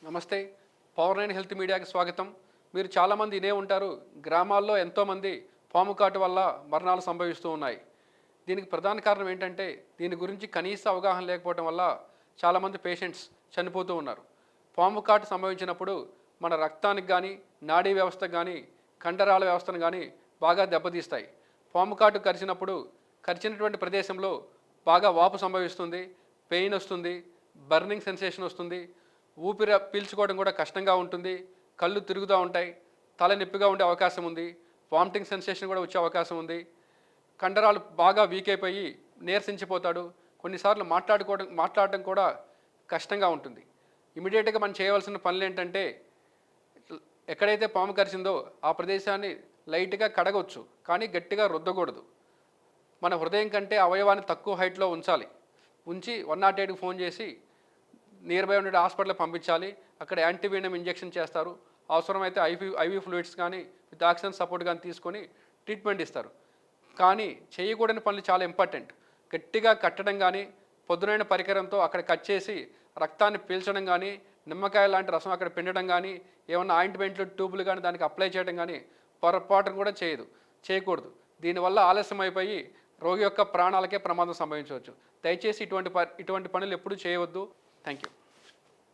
నమస్తే. Power nine health మీడియాకి స్వాగతం. మీరు చాలామంది ఇనే ఉంటారు, గ్రామాల్లో ఎంతోమంది పాము కాటు వల్ల మరణాలు సంభవిస్తూ ఉన్నాయి. దీనికి ప్రధాన కారణం ఏంటంటే దీని గురించి కనీస అవగాహన లేకపోవడం వల్ల చాలామంది పేషెంట్స్ చనిపోతూ ఉన్నారు. పాము కాటు సంభవించినప్పుడు మన రక్తానికి కానీ, నాడీ వ్యవస్థకు కానీ, కండరాల వ్యవస్థను కానీ బాగా దెబ్బతీస్తాయి. పాము కాటు కరిచినటువంటి ప్రదేశంలో బాగా వాపు సంభవిస్తుంది, పెయిన్ వస్తుంది, బర్నింగ్ సెన్సేషన్ వస్తుంది, ఊపిరి పీల్చుకోవడం కూడా కష్టంగా ఉంటుంది, కళ్ళు తిరుగుతూ ఉంటాయి, తల నొప్పిగా ఉండే అవకాశం ఉంది, వామిటింగ్ సెన్సేషన్ కూడా వచ్చే అవకాశం ఉంది, కండరాలు బాగా వీక్ అయిపోయి నీరసించిపోతాడు, కొన్నిసార్లు మాట్లాడడం కూడా కష్టంగా ఉంటుంది. ఇమీడియట్గా మనం చేయవలసిన పనులు ఏంటంటే ఎక్కడైతే పాము కరిచిందో ఆ ప్రదేశాన్ని లైట్గా కడగవచ్చు, కానీ గట్టిగా రుద్దకూడదు. మన హృదయం కంటే అవయవాన్ని తక్కువ హైట్లో ఉంచి 108కి ఫోన్ చేసి నియర్ బై ఉండే హాస్పిటల్కి పంపించాలి. అక్కడ యాంటీవెనమ్ ఇంజెక్షన్ చేస్తారు. అవసరమైతే ఐవీ ఫ్లూయిడ్స్ కానీ విత్ ఆక్సిజన్ సపోర్ట్ కానీ తీసుకొని ట్రీట్మెంట్ ఇస్తారు. కానీ చేయకూడని పనులు చాలా ఇంపార్టెంట్. గట్టిగా కట్టడం కానీ, పొద్దునైన పరికరంతో అక్కడ కట్ చేసి రక్తాన్ని పీల్చడం కానీ, నిమ్మకాయ లాంటి రసం అక్కడ పిండడం కానీ, ఏమన్నా ఆయింట్మెంట్లు ట్యూబులు కానీ దానికి అప్లై చేయడం కానీ పొరపాటును కూడా చేయకూడదు. దీనివల్ల ఆలస్యం అయిపోయి రోగి యొక్క ప్రాణాలకే ప్రమాదం సంభవించవచ్చు. దయచేసి ఇటువంటి పనులు ఎప్పుడూ చేయవద్దు. Thank you.